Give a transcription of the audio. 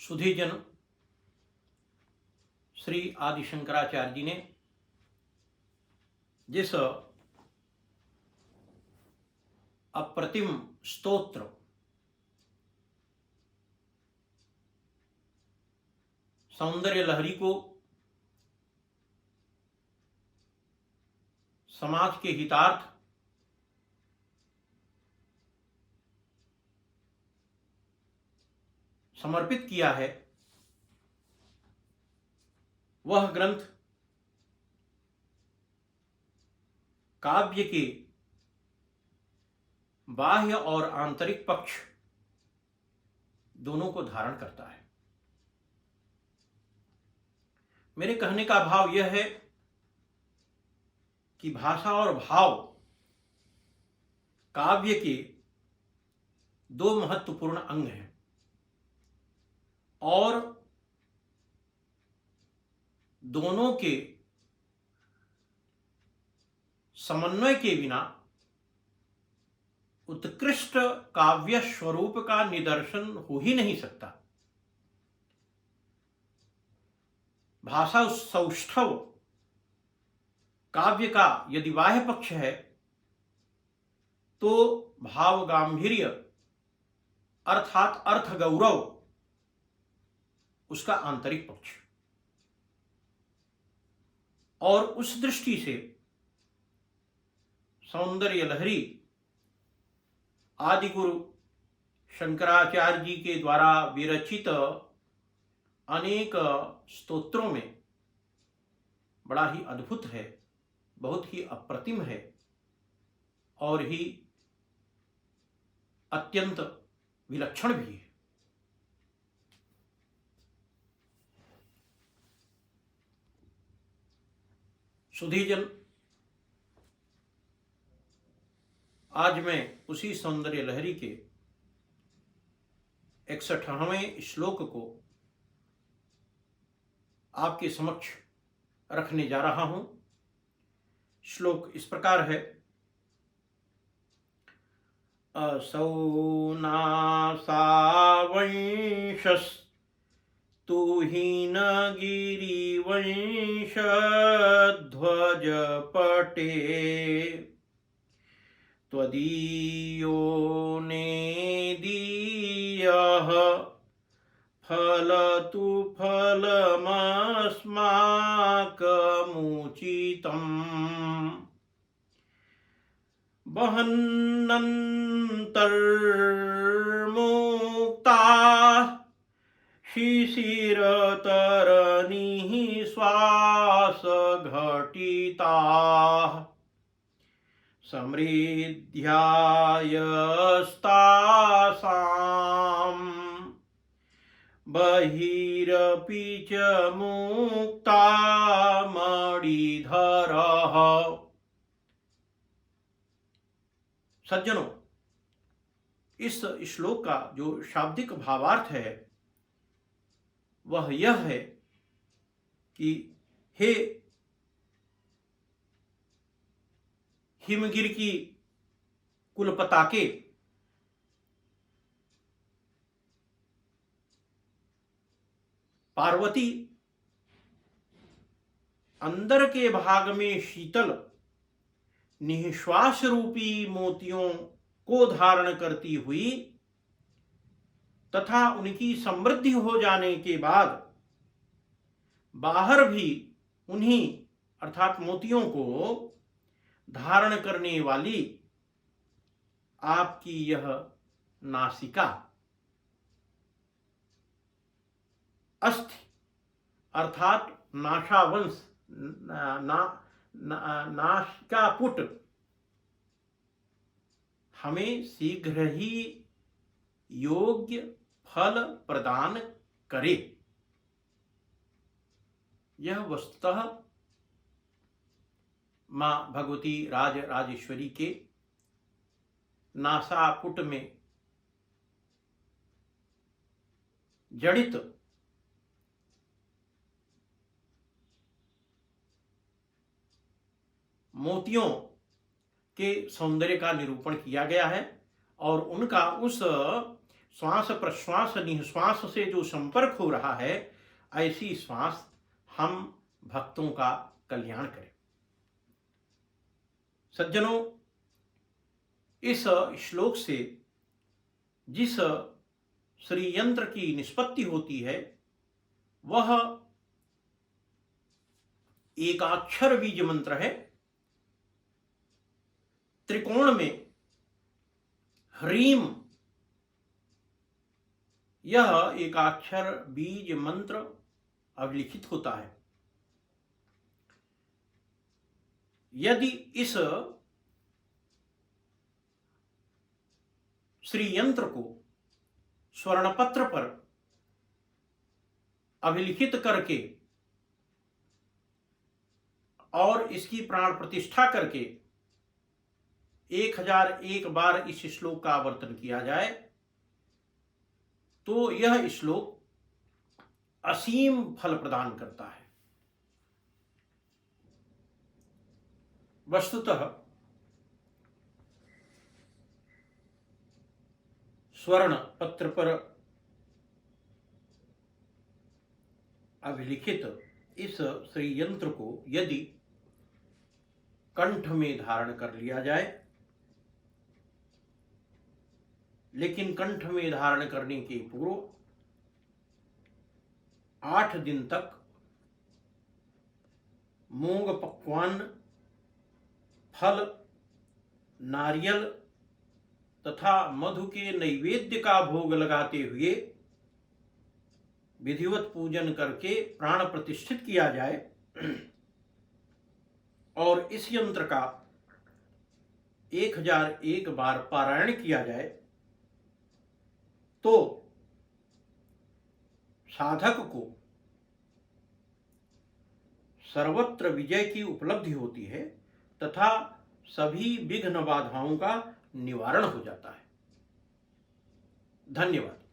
सुधीजन, श्री आदि शंकराचार्य जी ने जिस अप्रतिम स्तोत्र सौंदर्य लहरी को समाज के हितार्थ समर्पित किया है, वह ग्रंथ काव्य के बाह्य और आंतरिक पक्ष दोनों को धारण करता है। मेरे कहने का भाव यह है कि भाषा और भाव काव्य के दो महत्वपूर्ण अंग हैं और दोनों के समन्वय के बिना उत्कृष्ट काव्य स्वरूप का निदर्शन हो ही नहीं सकता। भाषा सौष्ठव काव्य का यदि बाह्य पक्ष है तो भाव गांभीर्य अर्थात अर्थ गौरव उसका आंतरिक पक्ष। और उस दृष्टि से सौंदर्य लहरी आदि गुरु शंकराचार्य जी के द्वारा विरचित अनेक स्तोत्रों में बड़ा ही अद्भुत है, बहुत ही अप्रतिम है और ही अत्यंत विलक्षण भी है। सुधीजन, आज मैं उसी सौंदर्य लहरी के 61वें श्लोक को आपके समक्ष रखने जा रहा हूं। श्लोक इस प्रकार है। असौ नासावंशस्तु हीनगिरिवंशध्वजपटे त्वदीयो नेदीयः फलतु फलमस्माकमुचितम् वहन्नन्तर्मुक्ता शिशिरतरणिः श्वासघटिताः समृद्ध्यायस्तासां बहिरपि च मुक्ता मणिधरः। सज्जनों, इस श्लोक का जो शाब्दिक भावार्थ है वह यह है कि हे हिमगिर की कुलपताके, पार्वती अंदर के भाग में शीतल निःश्वास रूपी मोतियों को धारण करती हुई तथा उनकी समृद्धि हो जाने के बाद बाहर भी उन्हीं अर्थात मोतियों को धारण करने वाली आपकी यह नासिका अस्थि अर्थात नासावंश नासिका पुट हमें शीघ्र ही योग्य फल प्रदान करे। यह वस्तुतः मां भगवती राज राजेश्वरी के नासापुट में जड़ित मोतियों के सौंदर्य का निरूपण किया गया है और उनका उस श्वास प्रश्वास निःश्वास से जो संपर्क हो रहा है, ऐसी श्वास हम भक्तों का कल्याण करें। सज्जनों, इस श्लोक से जिस श्री यंत्र की निष्पत्ति होती है वह एकाक्षर बीज मंत्र है। त्रिकोण में ह्रीम यह एकाक्षर बीज मंत्र अभिलिखित होता है। यदि इस श्री यंत्र को स्वर्णपत्र पर अभिलिखित करके और इसकी प्राण प्रतिष्ठा करके 1001 बार इस श्लोक का आवर्तन किया जाए तो यह श्लोक असीम फल प्रदान करता है। वस्तुतः स्वर्ण पत्र पर अभिलिखित इस श्री यंत्र को यदि कंठ में धारण कर लिया जाए, लेकिन कंठ में धारण करने के पूर्व 8 दिन तक मूंग पकवान, फल, नारियल तथा मधु के नैवेद्य का भोग लगाते हुए विधिवत पूजन करके प्राण प्रतिष्ठित किया जाए और इस यंत्र का 1001 बार पारायण किया जाए तो साधक को सर्वत्र विजय की उपलब्धि होती है तथा सभी विघ्न बाधाओं का निवारण हो जाता है। धन्यवाद।